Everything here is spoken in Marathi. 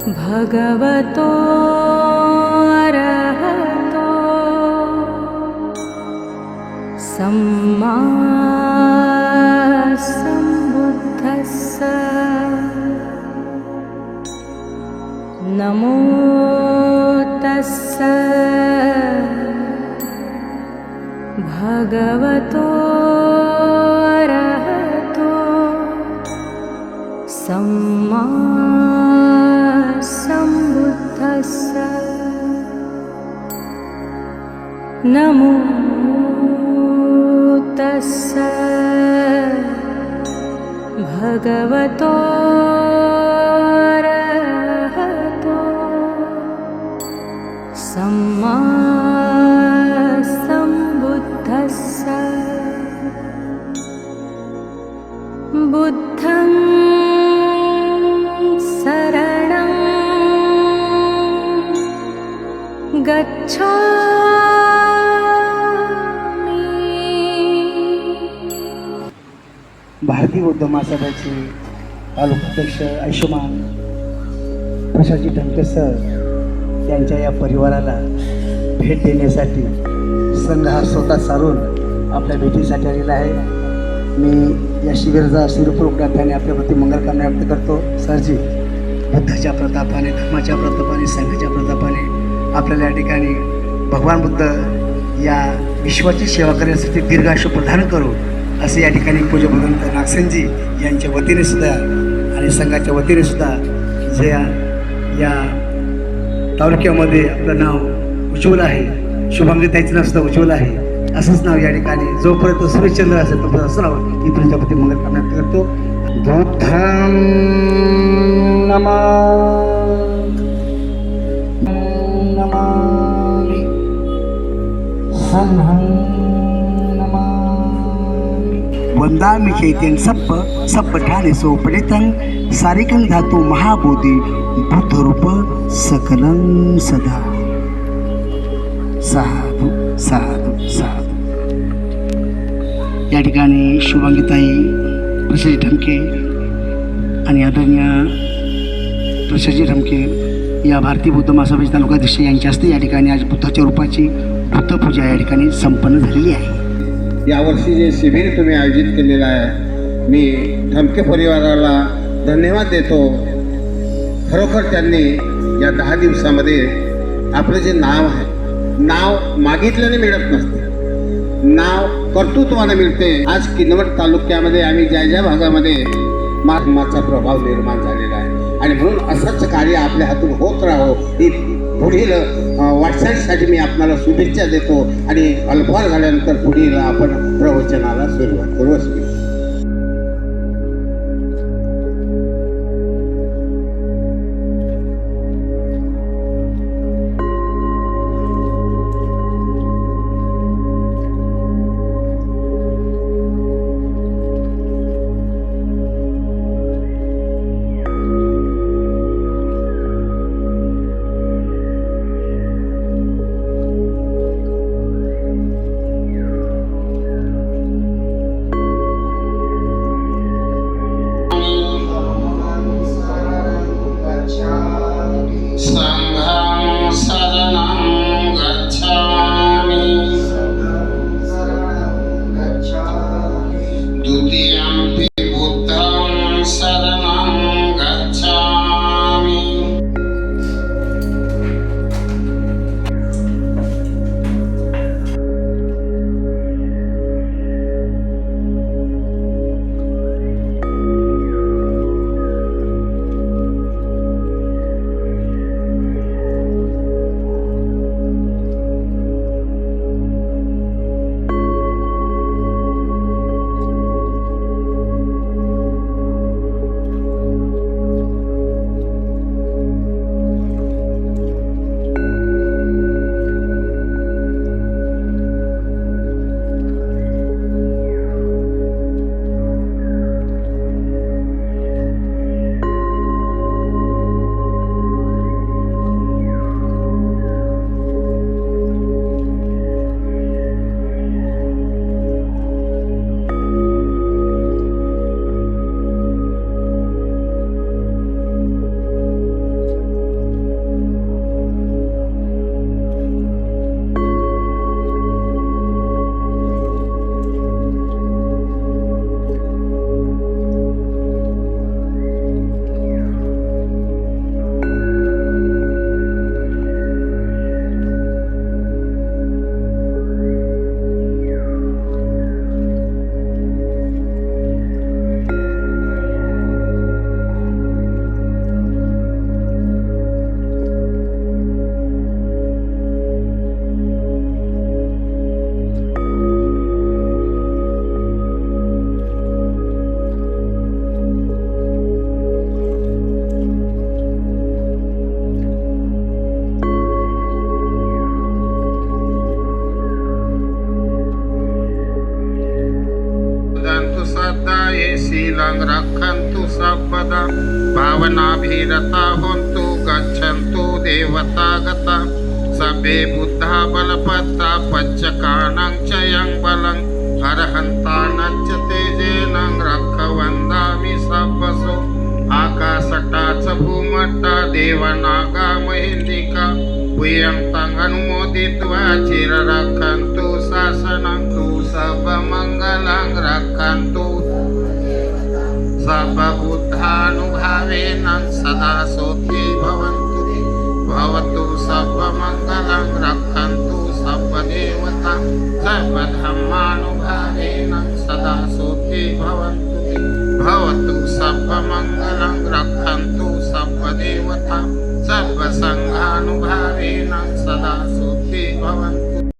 भगवतो अरहतो सम्मा सम्बुद्धस्स नमो तस्स भगवतो अरहतो सम्मा सम्बुद्धस्स नमो तस्स भगवतो अरहतो सम्मा सम्बुद्धस्स बुद्धं शरणं गच्छामि। भारतीय बौद्ध महासभेचे तालुकाध्यक्ष आयुष्यमान प्रसादजी ढमके सर त्यांच्या या परिवाराला भेट देण्यासाठी संघ हा स्वतः सारून आपल्या भेटीसाठी आलेला आहे। मी या शिबिराचा सुरपूर्वक अर्थाने आपल्याप्रती मंगलकामना व्यक्त करतो। सरजी, बुद्धाच्या प्रतापाने, धर्माच्या प्रतापाने, संघाच्या प्रतापाने आपल्याला या ठिकाणी भगवान बुद्ध या विश्वाची सेवा करण्यासाठी दीर्घायुष्य प्रदान करू असे या ठिकाणी पूज्य भगवंत नागसेनजी यांच्या वतीने सुद्धा आणि संघाच्या वतीने सुद्धा जे या तालुक्यामध्ये आपलं नाव उज्ज्वल आहे, शुभांगी ताईचं नाव सुद्धा उज्ज्वल आहे, असंच नाव या ठिकाणी जोपर्यंत सूर्यचंद्र असेल तोपर्यंत असं नाव की तुमच्या प्रती मंगलकामना व्यक्त करतो। बुद्धं नमामि संघं नमामि वंदामि चैत्यं सप्प ठाणे सोपडितं सारिकं धातु महाबोधी बुद्धरूप सकलं सदा। साधू साधू साधू। या ठिकाणी शुभांगीताई प्रसादजी ढमके आणि आदरणीय प्रसादजी ढमके या भारतीय बौद्ध महासभेचे तालुकाध्यक्ष यांच्या हस्ते या ठिकाणी आज बुद्धाच्या रूपाची बुद्धपूजा या ठिकाणी संपन्न झालेली आहे। यावर्षी जे शिबिर तुम्ही आयोजित केलेलं आहे, मी ढमके परिवाराला धन्यवाद देतो। खरोखर त्यांनी या 10 दिवसामध्ये आपलं जे नाव आहे, नाव मागितल्याने मिळत नसते, नाव कर्तृत्वाने मिळते। आज किनवट तालुक्यामध्ये आम्ही ज्या ज्या भागामध्ये महात्माचा प्रभाव निर्माण झालेला आहे आणि म्हणून असंच कार्य आपल्या हातून होत राहो ही पुढील वाटचालीसाठी मी आपल्याला शुभेच्छा देतो आणि अल्पहार झाल्यानंतर पुढील आपण प्रवचनाला सुरुवात करू। धर्माभिरता होन्तु गच्छन्तु देवता गता सभे बुद्धा बलपत्ता पच्चकानां च यं बलं अर्हन्तानश्च तेजेनं रक्षवन्दामि सब्बसो आकाशटाच भूमट्टा देवनागा महेन्दिका पुयं तं अनुमोदित्वा चिररक्षन्तु शासनं तु सर्वमङ्गलं रक्षन्तु सर्वबुद्धानुभावेन सदा सोऽपि भवन्तु भवतु सर्वमङ्गलं रक्षन्तु सर्वदेवता सर्वधर्मानुभावेन सदा सोऽपि भवन्तु भवतु सर्वमङ्गलं रक्षन्तु सर्वदेवता सर्वसङ्घानुभावेन सदा सोऽपि भवन्तु